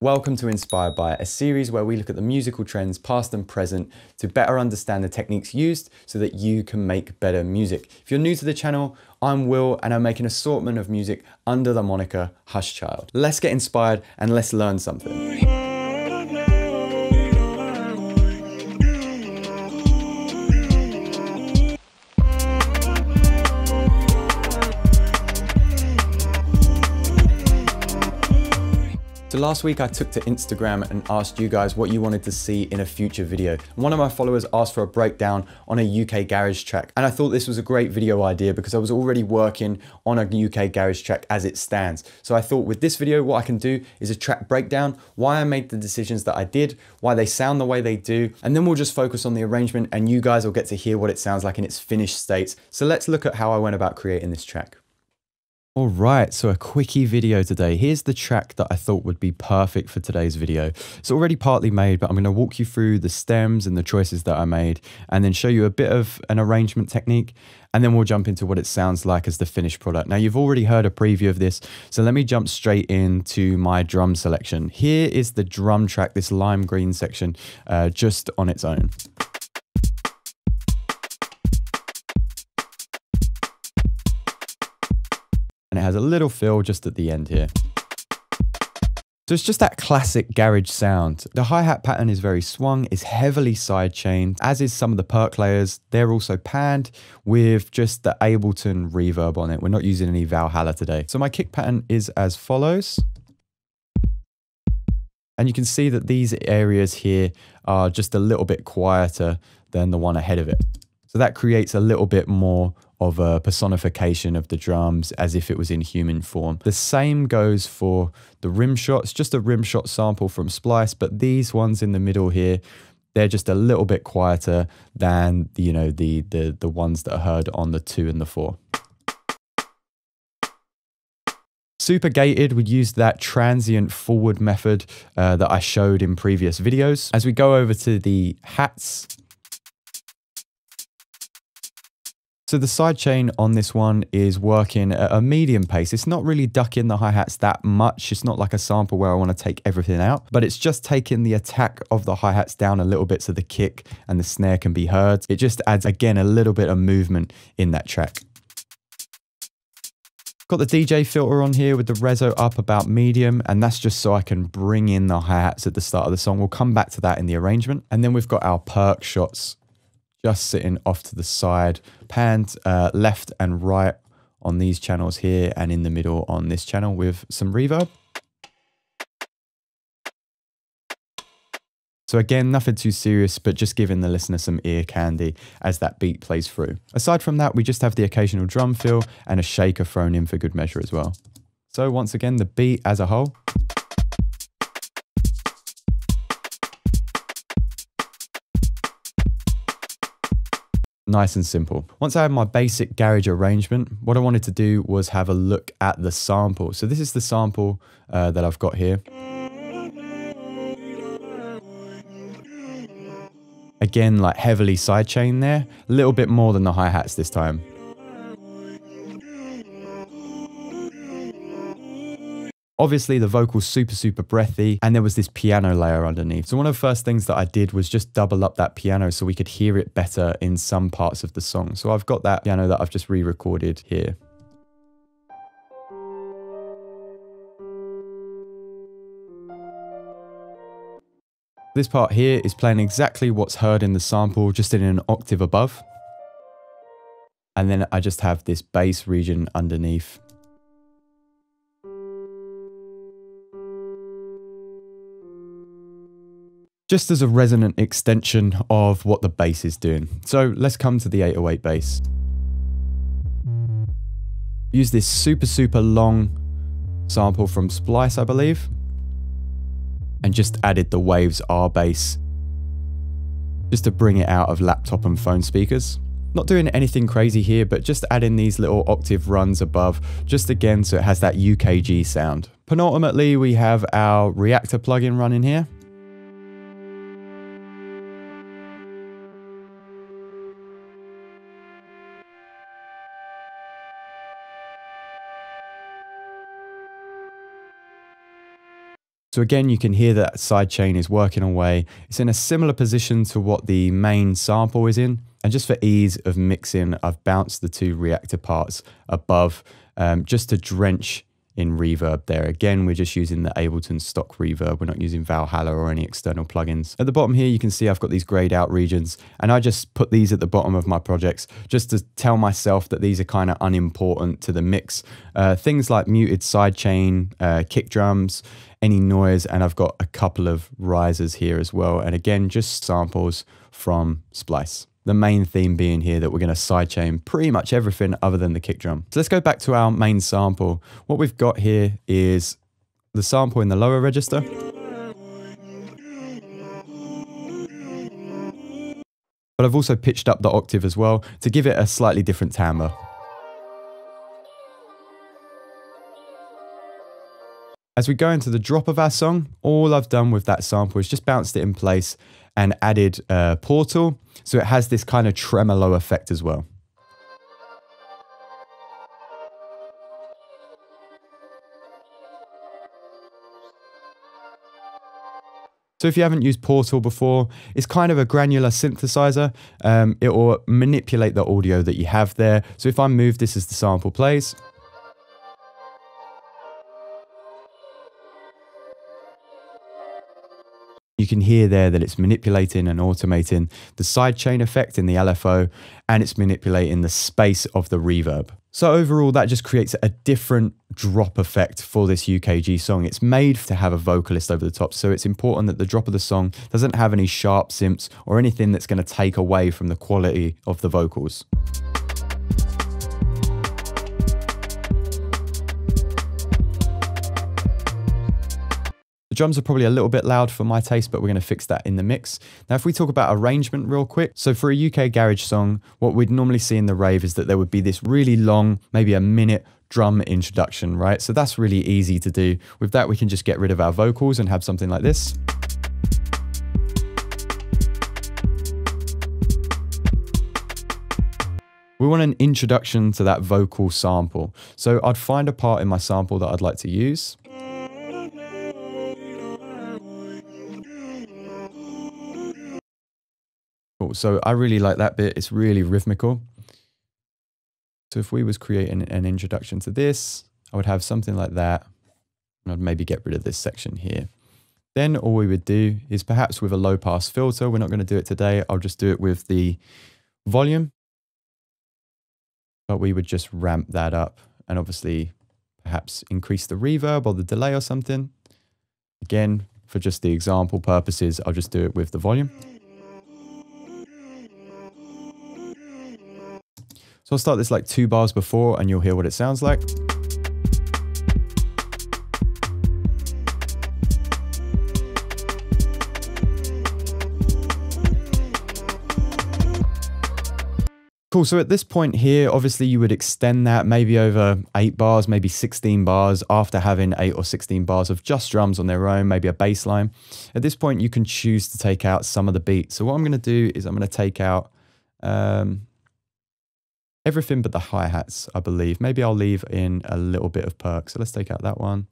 Welcome to Inspired By, a series where we look at the musical trends past and present to better understand the techniques used so that you can make better music. If you're new to the channel, I'm Will and I make an assortment of music under the moniker Hush Child. Let's get inspired and let's learn something. So last week I took to Instagram and asked you guys what you wanted to see in a future video. One of my followers asked for a breakdown on a UK garage track, and I thought this was a great video idea because I was already working on a UK garage track as it stands. So I thought with this video what I can do is a track breakdown, why I made the decisions that I did, why they sound the way they do, and then we'll just focus on the arrangement and you guys will get to hear what it sounds like in its finished states. So let's look at how I went about creating this track. All right, so a quickie video today. Here's the track that I thought would be perfect for today's video. It's already partly made, but I'm going to walk you through the stems and the choices that I made and then show you a bit of an arrangement technique, and then we'll jump into what it sounds like as the finished product. Now, you've already heard a preview of this, so let me jump straight into my drum selection. Here is the drum track, this lime green section, just on its own. And it has a little fill just at the end here. So it's just that classic garage sound. The hi-hat pattern is very swung, it's heavily sidechained, as is some of the perk layers. They're also panned with just the Ableton reverb on it. We're not using any Valhalla today. So my kick pattern is as follows. And you can see that these areas here are just a little bit quieter than the one ahead of it. So that creates a little bit more of a personification of the drums as if it was in human form. The same goes for the rim shots, just a rim shot sample from Splice, but these ones in the middle here, they're just a little bit quieter than, you know, the ones that are heard on the 2 and the 4. Super gated, we use that transient forward method that I showed in previous videos. As we go over to the hats, so the sidechain on this one is working at a medium pace. It's not really ducking the hi-hats that much. It's not like a sample where I want to take everything out, but it's just taking the attack of the hi-hats down a little bit so the kick and the snare can be heard. It just adds, again, a little bit of movement in that track. Got the DJ filter on here with the reso up about medium, and that's just so I can bring in the hi-hats at the start of the song. We'll come back to that in the arrangement. And then we've got our perk shots just sitting off to the side, panned left and right on these channels here and in the middle on this channel with some reverb. So again, nothing too serious, but just giving the listener some ear candy as that beat plays through. Aside from that, we just have the occasional drum fill and a shaker thrown in for good measure as well. So once again, the beat as a whole. Nice and simple. Once I had my basic garage arrangement, what I wanted to do was have a look at the sample. So this is the sample that I've got here. Again, like heavily sidechain there, a little bit more than the hi-hats this time. Obviously the vocal's super breathy, and there was this piano layer underneath. So one of the first things that I did was just double up that piano so we could hear it better in some parts of the song. So I've got that piano that I've just re-recorded here. This part here is playing exactly what's heard in the sample, just in an octave above. And then I just have this bass region underneath. Just as a resonant extension of what the bass is doing. So let's come to the 808 bass. Use this super long sample from Splice, I believe, and just added the Waves R bass just to bring it out of laptop and phone speakers. Not doing anything crazy here, but just adding these little octave runs above, just again so it has that UKG sound. Penultimately, we have our reactor plugin running here. So again, you can hear that sidechain is working away. It's in a similar position to what the main sample is in. And just for ease of mixing, I've bounced the two reactor parts above just to drench in reverb there. Again, we're just using the Ableton stock reverb. We're not using Valhalla or any external plugins. At the bottom here, you can see I've got these grayed out regions, and I just put these at the bottom of my projects just to tell myself that these are kind of unimportant to the mix. Things like muted sidechain, kick drums, any noise, and I've got a couple of risers here as well. And again, just samples from Splice. The main theme being here that we're going to sidechain pretty much everything other than the kick drum. So let's go back to our main sample. What we've got here is the sample in the lower register. But I've also pitched up the octave as well to give it a slightly different timbre. As we go into the drop of our song, all I've done with that sample is just bounced it in place and added a portal, so it has this kind of tremolo effect as well. So if you haven't used Portal before, it's kind of a granular synthesizer. It will manipulate the audio that you have there. So if I move this as the sample plays, you can hear there that it's manipulating and automating the sidechain effect in the LFO, and it's manipulating the space of the reverb. So overall, that just creates a different drop effect for this UKG song. It's made to have a vocalist over the top, so it's important that the drop of the song doesn't have any sharp synths or anything that's going to take away from the quality of the vocals. The drums are probably a little bit loud for my taste, but we're going to fix that in the mix. Now, if we talk about arrangement real quick, so for a UK garage song, what we'd normally see in the rave is that there would be this really long, maybe a minute drum introduction, right? So that's really easy to do. With that, we can just get rid of our vocals and have something like this. We want an introduction to that vocal sample. So I'd find a part in my sample that I'd like to use. So I really like that bit. It's really rhythmical. So if we was creating an introduction to this, I would have something like that. And I'd maybe get rid of this section here. Then all we would do is perhaps with a low pass filter. We're not going to do it today. I'll just do it with the volume. But we would just ramp that up and obviously perhaps increase the reverb or the delay or something. Again, for just the example purposes, I'll just do it with the volume. So I'll start this like 2 bars before and you'll hear what it sounds like. Cool, so at this point here, obviously you would extend that maybe over 8 bars, maybe 16 bars after having 8 or 16 bars of just drums on their own, maybe a bass line. At this point, you can choose to take out some of the beat. So what I'm gonna do is I'm gonna take out everything but the hi-hats, I believe. Maybe I'll leave in a little bit of perk. So let's take out that one.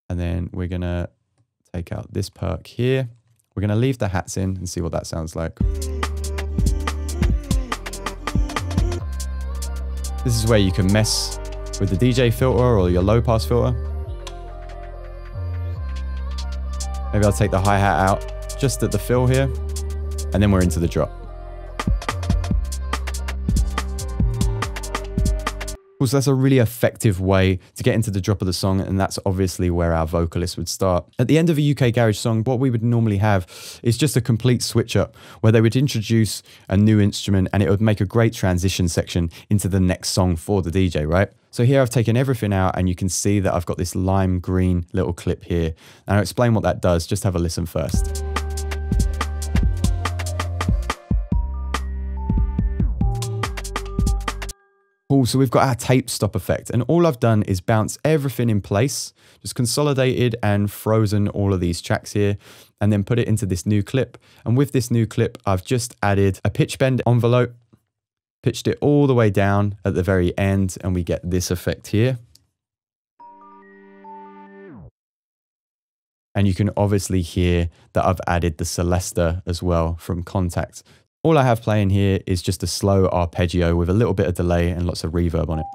And then we're gonna take out this perk here. We're gonna leave the hats in and see what that sounds like. This is where you can mess with the DJ filter or your low pass filter. Maybe I'll take the hi-hat out just at the fill here, and then we're into the drop. So that's a really effective way to get into the drop of the song, and that's obviously where our vocalist would start. At the end of a UK garage song, what we would normally have is just a complete switch up where they would introduce a new instrument and it would make a great transition section into the next song for the DJ, right? So here I've taken everything out and you can see that I've got this lime green little clip here. And I'll explain what that does. Just have a listen first. Cool, so we've got our tape stop effect, and all I've done is bounce everything in place, just consolidated and frozen all of these tracks here, and then put it into this new clip. And with this new clip, I've just added a pitch bend envelope, pitched it all the way down at the very end, and we get this effect here. And you can obviously hear that I've added the Celesta as well from Contact. All I have playing here is just a slow arpeggio with a little bit of delay and lots of reverb on it.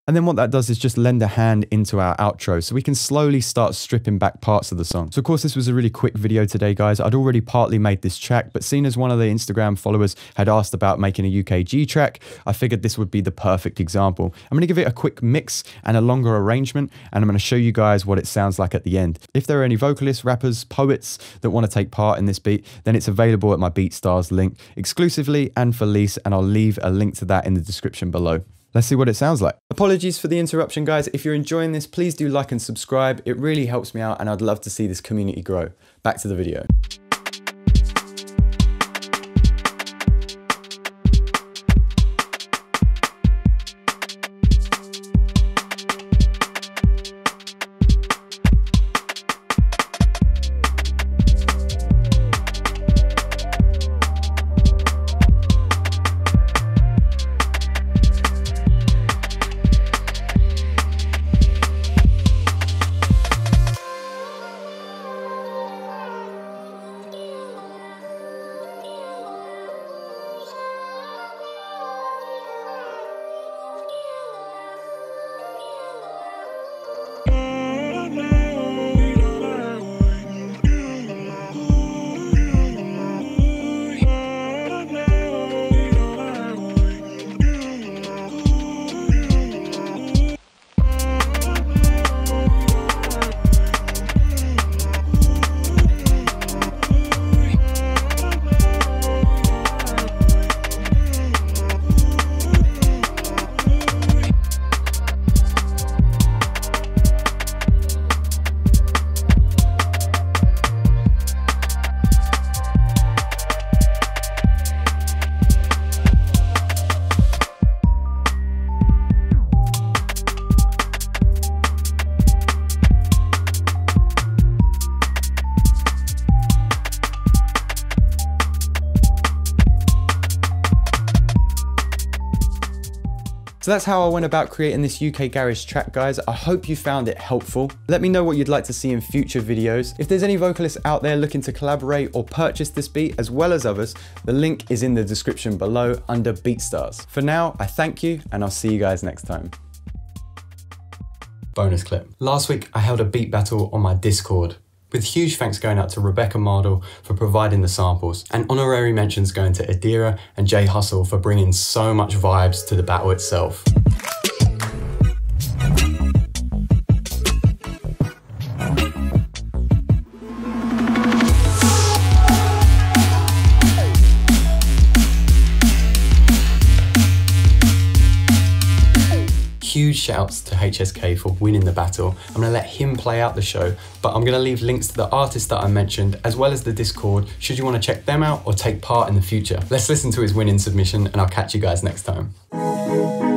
And then what that does is just lend a hand into our outro so we can slowly start stripping back parts of the song. So of course this was a really quick video today, guys. I'd already partly made this track, but seeing as one of the Instagram followers had asked about making a UKG track, I figured this would be the perfect example. I'm gonna give it a quick mix and a longer arrangement, and I'm gonna show you guys what it sounds like at the end. If there are any vocalists, rappers, poets that wanna take part in this beat, then it's available at my BeatStars link exclusively and for lease, and I'll leave a link to that in the description below. Let's see what it sounds like. Apologies for the interruption, guys. If you're enjoying this, please do like and subscribe. It really helps me out and I'd love to see this community grow. Back to the video. So that's how I went about creating this UK Garage track, guys. I hope you found it helpful. Let me know what you'd like to see in future videos. If there's any vocalists out there looking to collaborate or purchase this beat as well as others, the link is in the description below under BeatStars. For now, I thank you and I'll see you guys next time. Bonus clip. Last week, I held a beat battle on my Discord, with huge thanks going out to Rebecca Mardle for providing the samples, and honorary mentions going to Adira and Jay Hustle for bringing so much vibes to the battle itself. Huge shouts to HSK for winning the battle. I'm gonna let him play out the show, but I'm gonna leave links to the artists that I mentioned, as well as the Discord, should you wanna check them out or take part in the future. Let's listen to his winning submission and I'll catch you guys next time.